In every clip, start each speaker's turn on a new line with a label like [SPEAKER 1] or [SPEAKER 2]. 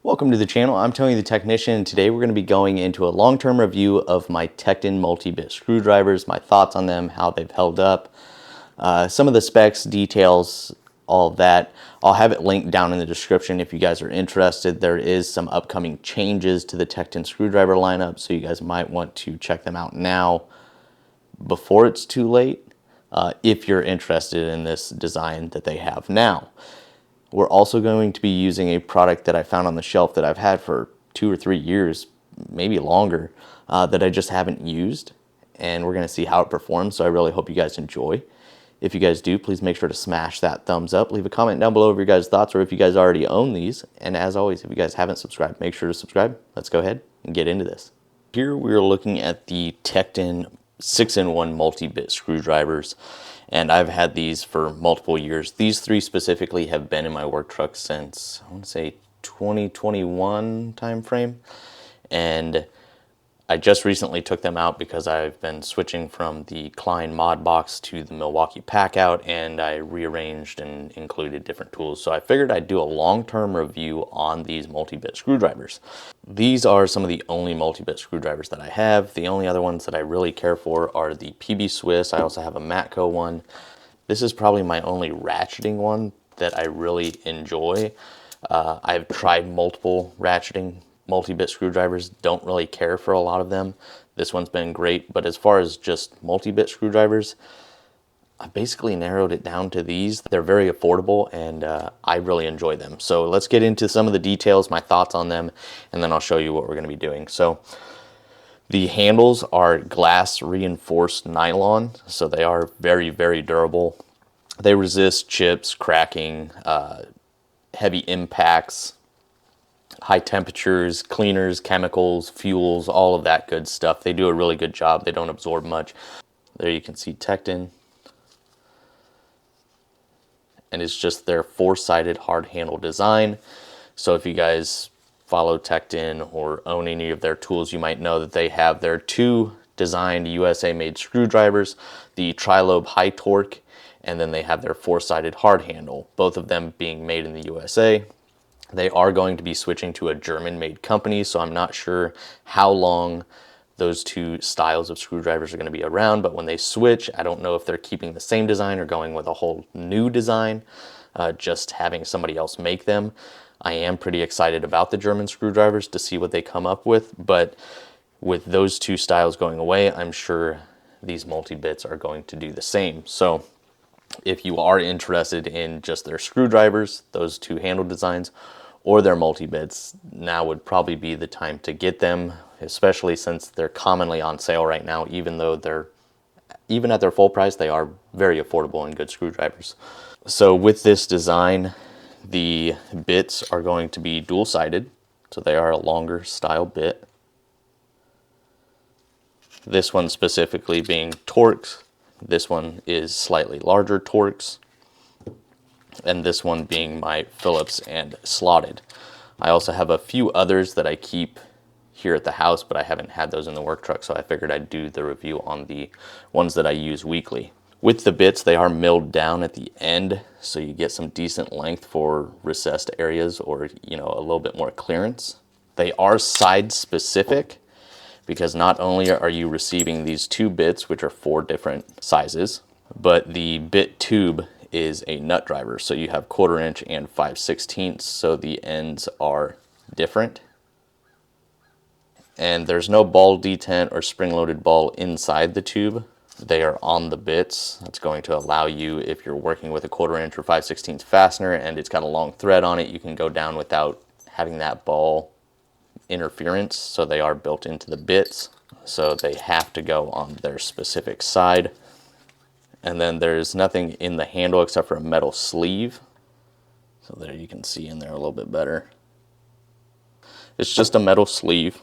[SPEAKER 1] Welcome to the channel. I'm Tony the Technician, and today we're going to be going into a long-term review of my Tekton multi-bit screwdrivers, my thoughts on them, how they've held up, some of the specs, details, all of that. I'll have it linked down in the description if you guys are interested. There is some upcoming changes to the Tekton screwdriver lineup, so you guys might want to check them out now before it's too late, if you're interested in this design that they have now. We're also going to be using a product that I found on the shelf that I've had for 2 or 3 years, maybe longer, that I just haven't used. And we're going to see how it performs, so I really hope you guys enjoy. If you guys do, please make sure to smash that thumbs up. Leave a comment down below of your guys' thoughts or if you guys already own these. And as always, if you guys haven't subscribed, make sure to subscribe. Let's go ahead and get into this. Here we're looking at the Tekton 6-in-1 multi-bit screwdrivers. And I've had these for multiple years. These three specifically have been in my work truck since, I want to say, 2021 time frame. And I just recently took them out because I've been switching from the Klein mod box to the Milwaukee pack out, and I rearranged and included different tools. So I figured I'd do a long-term review on these multi-bit screwdrivers. These are some of the only multi-bit screwdrivers that I have. The only other ones that I really care for are the PB Swiss. I also have a Matco one. This is probably my only ratcheting one that I really enjoy. I've tried multiple ratcheting multi-bit screwdrivers, don't really care for a lot of them. This one's been great, but as far as just multi-bit screwdrivers, I basically narrowed it down to these. They're very affordable, and I really enjoy them. So let's get into some of the details, my thoughts on them, and then I'll show you what we're going to be doing. So the handles are glass reinforced nylon, so they are very, very durable. They resist chips, cracking, heavy impacts, high temperatures, cleaners, chemicals, fuels, all of that good stuff. They do a really good job. They don't absorb much. There you can see Tekton. And it's just their four-sided hard handle design. So if you guys follow Tekton or own any of their tools, you might know that they have their two designed USA made screwdrivers, the tri-lobe high torque, and then they have their four-sided hard handle, both of them being made in the USA. They are going to be switching to a German-made company, so I'm not sure how long those two styles of screwdrivers are going to be around, but when they switch, I don't know if they're keeping the same design or going with a whole new design, just having somebody else make them. I am pretty excited about the German screwdrivers to see what they come up with, but with those two styles going away, I'm sure these multi-bits are going to do the same. So if you are interested in just their screwdrivers, those two handle designs, or their multi-bits, now would probably be the time to get them, especially since they're commonly on sale right now. Even at their full price, they are very affordable and good screwdrivers. So with this design, the bits are going to be dual-sided, so they are a longer style bit. This one specifically being Torx. This one is slightly larger Torx, and this one being my Phillips and slotted. I also have a few others that I keep here at the house, but I haven't had those in the work truck, so I figured I'd do the review on the ones that I use weekly. With the bits, they are milled down at the end, so you get some decent length for recessed areas, or a little bit more clearance. They are side specific, because not only are you receiving these two bits, which are 4 different sizes, but the bit tube is a nut driver. So you have 1/4 inch and 5/16, so the ends are different. And there's no ball detent or spring-loaded ball inside the tube. They are on the bits. That's going to allow you, if you're working with a 1/4 inch or 5/16 fastener and it's got a long thread on it, you can go down without having that ball interference. So they are built into the bits, so they have to go on their specific side. And then there's nothing in the handle except for a metal sleeve. So there you can see in there a little bit better. It's just a metal sleeve.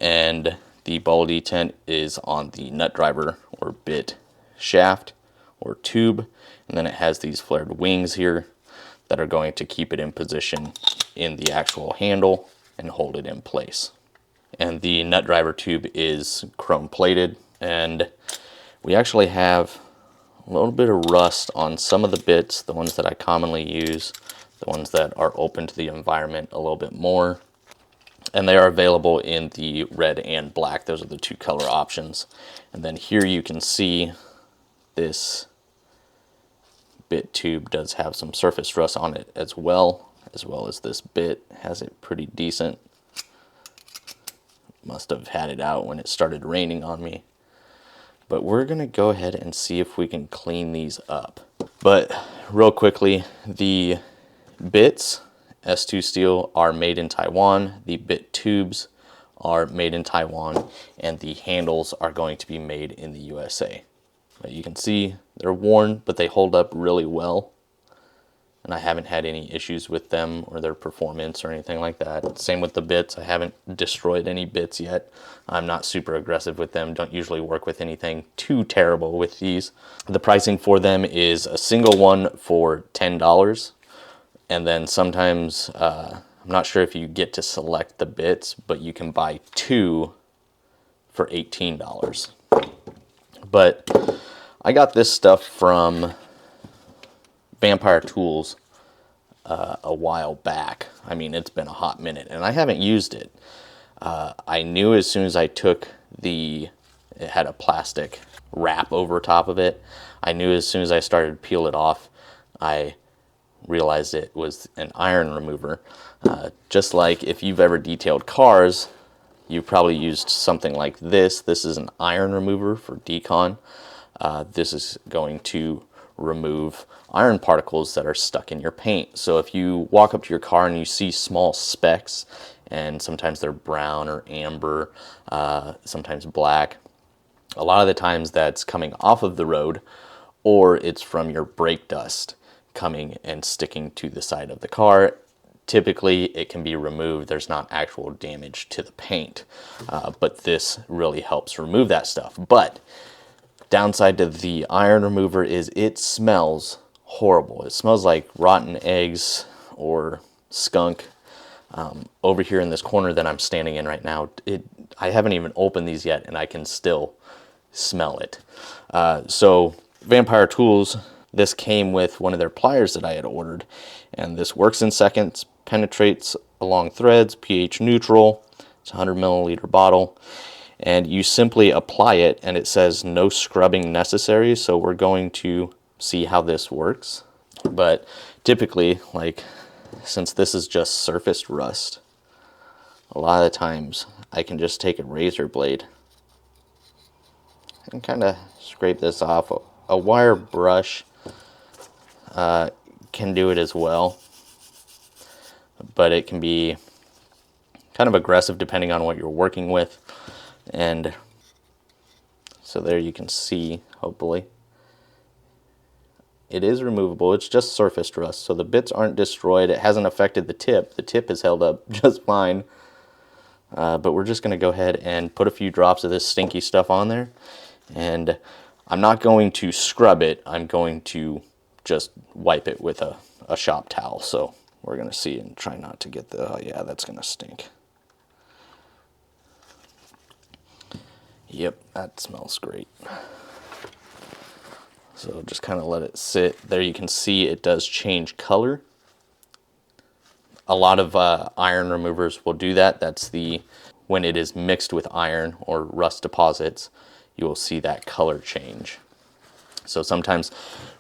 [SPEAKER 1] And the ball detent is on the nut driver or bit shaft or tube. And then it has these flared wings here that are going to keep it in position in the actual handle and hold it in place. And the nut driver tube is chrome plated, and we actually have a little bit of rust on some of the bits, the ones that I commonly use. the ones that are open to the environment a little bit more. And they are available in the red and black. Those are the two color options. And then here you can see this bit tube does have some surface rust on it as well as this bit has it pretty decent. Must have had it out when it started raining on me. But we're gonna go ahead and see if we can clean these up. But real quickly, the bits, S2 steel, are made in Taiwan. The bit tubes are made in Taiwan, and the handles are going to be made in the USA. But you can see they're worn, but they hold up really well. And I haven't had any issues with them or their performance or anything like that. Same with the bits. I haven't destroyed any bits yet. I'm not super aggressive with them. Don't usually work with anything too terrible with these. The pricing for them is a single one for $10. And then sometimes, I'm not sure if you get to select the bits, but you can buy two for $18. But I got this stuff from Vampire Tools a while back. I mean, it's been a hot minute, and I haven't used it. I knew as soon as I took it had a plastic wrap over top of it. I knew as soon as I started to peel it off, I realized it was an iron remover. Just like if you've ever detailed cars, you've probably used something like this. This is an iron remover for decon. This is going to remove iron particles that are stuck in your paint. So if you walk up to your car and you see small specks, and sometimes they're brown or amber, sometimes black, a lot of the times that's coming off of the road, or it's from your brake dust coming and sticking to the side of the car. Typically it can be removed. There's not actual damage to the paint, but this really helps remove that stuff. But downside to the iron remover is it smells horrible. It smells like rotten eggs or skunk. Over here in this corner that I'm standing in right now, I haven't even opened these yet and I can still smell it. So Vampire Tools, this came with one of their pliers that I had ordered, and this works in seconds, penetrates along threads, pH neutral. It's a 100 milliliter bottle, and you simply apply it and it says no scrubbing necessary. So we're going to see how this works. But typically, like, since this is just surfaced rust, a lot of the times I can just take a razor blade and kind of scrape this off. A wire brush can do it as well, but it can be kind of aggressive depending on what you're working with. And so there you can see, hopefully, it is removable. It's just surfaced rust, so the bits aren't destroyed. It hasn't affected the tip. The tip is held up just fine. But we're just going to go ahead and put a few drops of this stinky stuff on there. And I'm not going to scrub it. I'm going to just wipe it with a shop towel. So we're going to see and try not to get the, oh yeah, that's going to stink. Yep, that smells great. So just kind of let it sit. There you can see it does change color. A lot of iron removers will do that. That's when it is mixed with iron or rust deposits, you will see that color change. So sometimes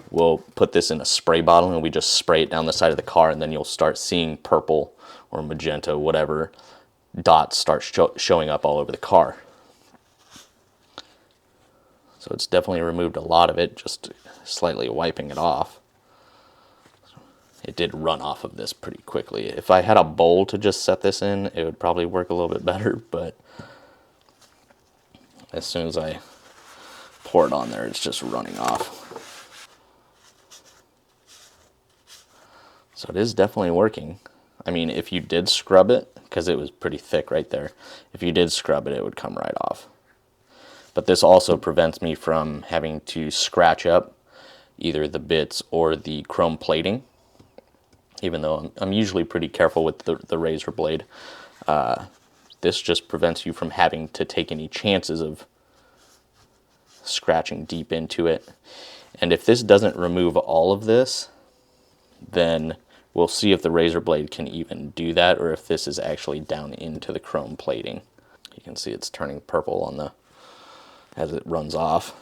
[SPEAKER 1] we'll put this in a spray bottle and we just spray it down the side of the car, and then you'll start seeing purple or magenta, whatever, dots start showing up all over the car. So it's definitely removed a lot of it, just slightly wiping it off. It did run off of this pretty quickly. If I had a bowl to just set this in, it would probably work a little bit better, but as soon as I pour it on there, it's just running off. So it is definitely working. I mean, if you did scrub it, because it was pretty thick right there, if you did scrub it, it would come right off. But this also prevents me from having to scratch up either the bits or the chrome plating, even though I'm usually pretty careful with the razor blade. This just prevents you from having to take any chances of scratching deep into it. And if this doesn't remove all of this, then We'll see if the razor blade can even do that, or if this is actually down into the chrome plating. You can see it's turning purple on the as it runs off.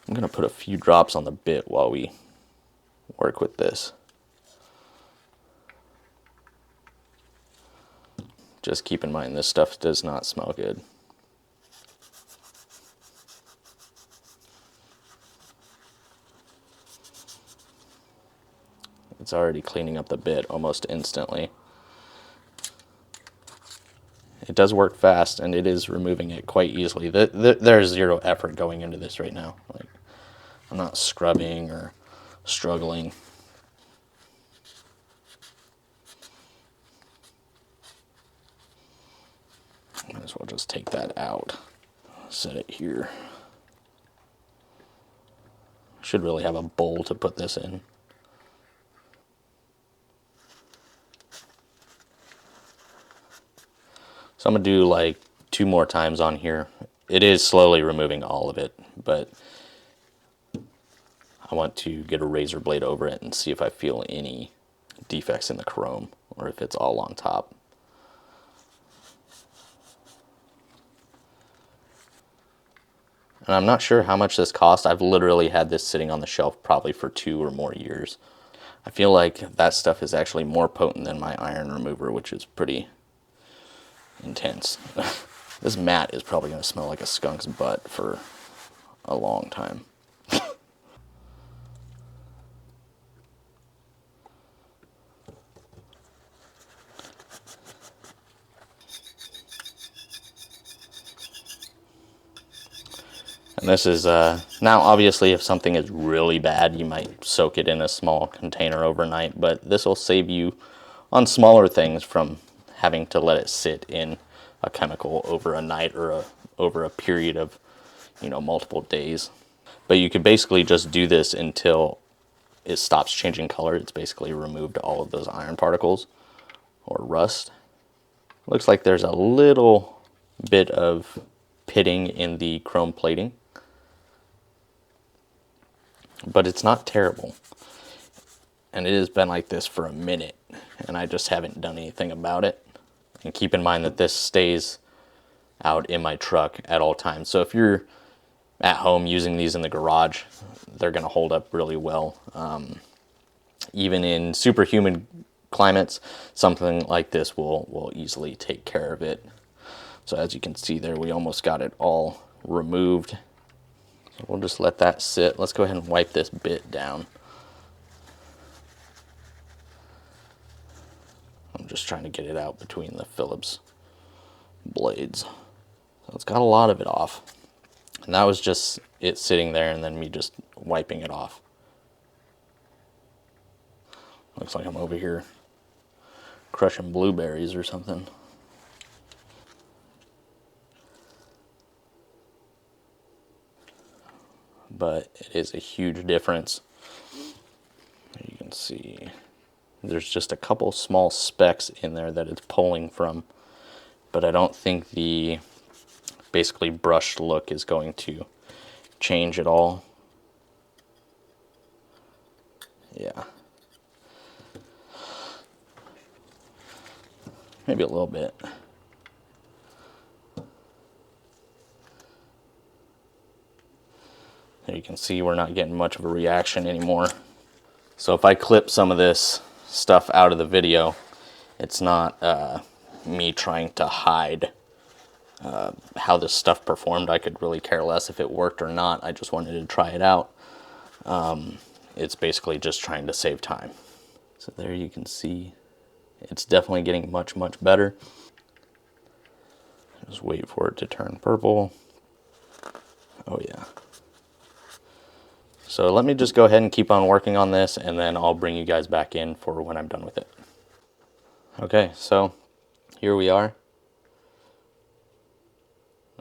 [SPEAKER 1] I'm going to put a few drops on the bit while we work with this. Just keep in mind this stuff does not smell good. It's already cleaning up the bit almost instantly. It does work fast, and it is removing it quite easily. There's zero effort going into this right now. Like, I'm not scrubbing or struggling. Might as well just take that out. Set it here. Should really have a bowl to put this in. So I'm going to do like 2 more times on here. It is slowly removing all of it, but I want to get a razor blade over it and see if I feel any defects in the chrome or if it's all on top. And I'm not sure how much this cost. I've literally had this sitting on the shelf probably for 2 or more years. I feel like that stuff is actually more potent than my iron remover, which is pretty intense. This mat is probably going to smell like a skunk's butt for a long time. And this is, now obviously if something is really bad, you might soak it in a small container overnight, but this will save you on smaller things from having to let it sit in a chemical over a night or over a period of, multiple days. But you could basically just do this until it stops changing color. It's basically removed all of those iron particles or rust. Looks like there's a little bit of pitting in the chrome plating, but it's not terrible. And it has been like this for a minute, and I just haven't done anything about it. And keep in mind that this stays out in my truck at all times. So if you're at home using these in the garage, they're going to hold up really well. Even in super humid climates, something like this will easily take care of it. So as you can see there, we almost got it all removed. So we'll just let that sit. Let's go ahead and wipe this bit down. I'm just trying to get it out between the Phillips blades. So it's got a lot of it off. And that was just it sitting there and then me just wiping it off. Looks like I'm over here crushing blueberries or something. But it is a huge difference. You can see there's just a couple small specks in there that it's pulling from, but I don't think the basically brushed look is going to change at all. Yeah. Maybe a little bit. There you can see we're not getting much of a reaction anymore. So if I clip some of this stuff out of the video, it's not me trying to hide how this stuff performed. I could really care less if it worked or not. I just wanted to try it out. It's basically just trying to save time. So there you can see it's definitely getting much, much better. Just wait for it to turn purple. Oh yeah. So let me just go ahead and keep on working on this, and then I'll bring you guys back in for when I'm done with it. Okay, so here we are.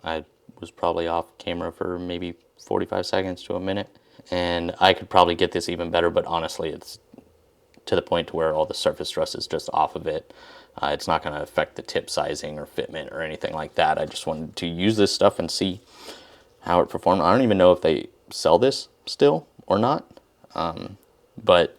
[SPEAKER 1] I was probably off camera for maybe 45 seconds to a minute, and I could probably get this even better, but honestly it's to the point to where all the surface rust is just off of it. It's not going to affect the tip sizing or fitment or anything like that. I just wanted to use this stuff and see how it performed. I don't even know if they sell this still or not, but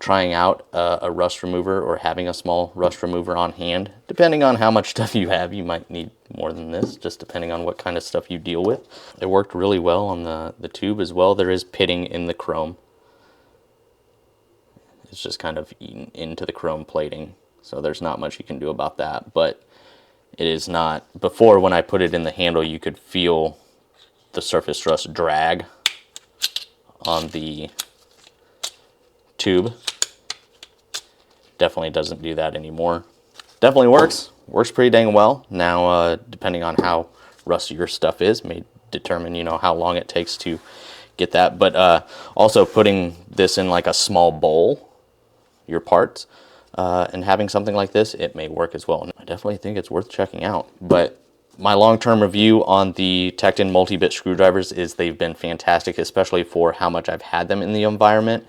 [SPEAKER 1] trying out a rust remover or having a small rust remover on hand. Depending on how much stuff you have, you might need more than this, just depending on what kind of stuff you deal with. It worked really well on the tube as well. There is pitting in the chrome. It's just kind of eaten into the chrome plating, so there's not much you can do about that. But it is not, before when I put it in the handle, you could feel the surface rust drag on the tube. Definitely doesn't do that anymore. Definitely works pretty dang well. Now depending on how rusty your stuff is may determine, you know, how long it takes to get that. But also putting this in like a small bowl, your parts, and having something like this, it may work as well. I definitely think it's worth checking out. But my long-term review on the Tekton multi-bit screwdrivers is they've been fantastic, especially for how much I've had them in the environment.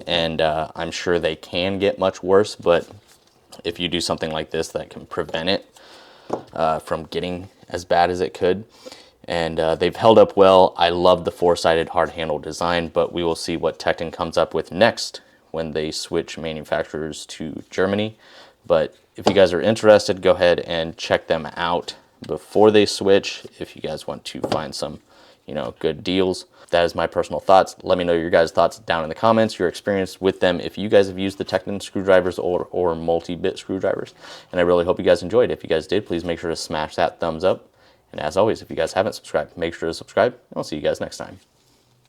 [SPEAKER 1] And I'm sure they can get much worse, but if you do something like this, that can prevent it from getting as bad as it could. And they've held up well. I love the four-sided hard handle design, but we will see what Tekton comes up with next when they switch manufacturers to Germany. But if you guys are interested, go ahead and check them out before they switch if you guys want to find some, you know, good deals. That is my personal thoughts. Let me know your guys' thoughts down in the comments, your experience with them, if you guys have used the Tekton screwdrivers or multi-bit screwdrivers. And I really hope you guys enjoyed. If you guys did, please make sure to smash that thumbs up. And as always, if you guys haven't subscribed, make sure to subscribe. And I'll see you guys next time.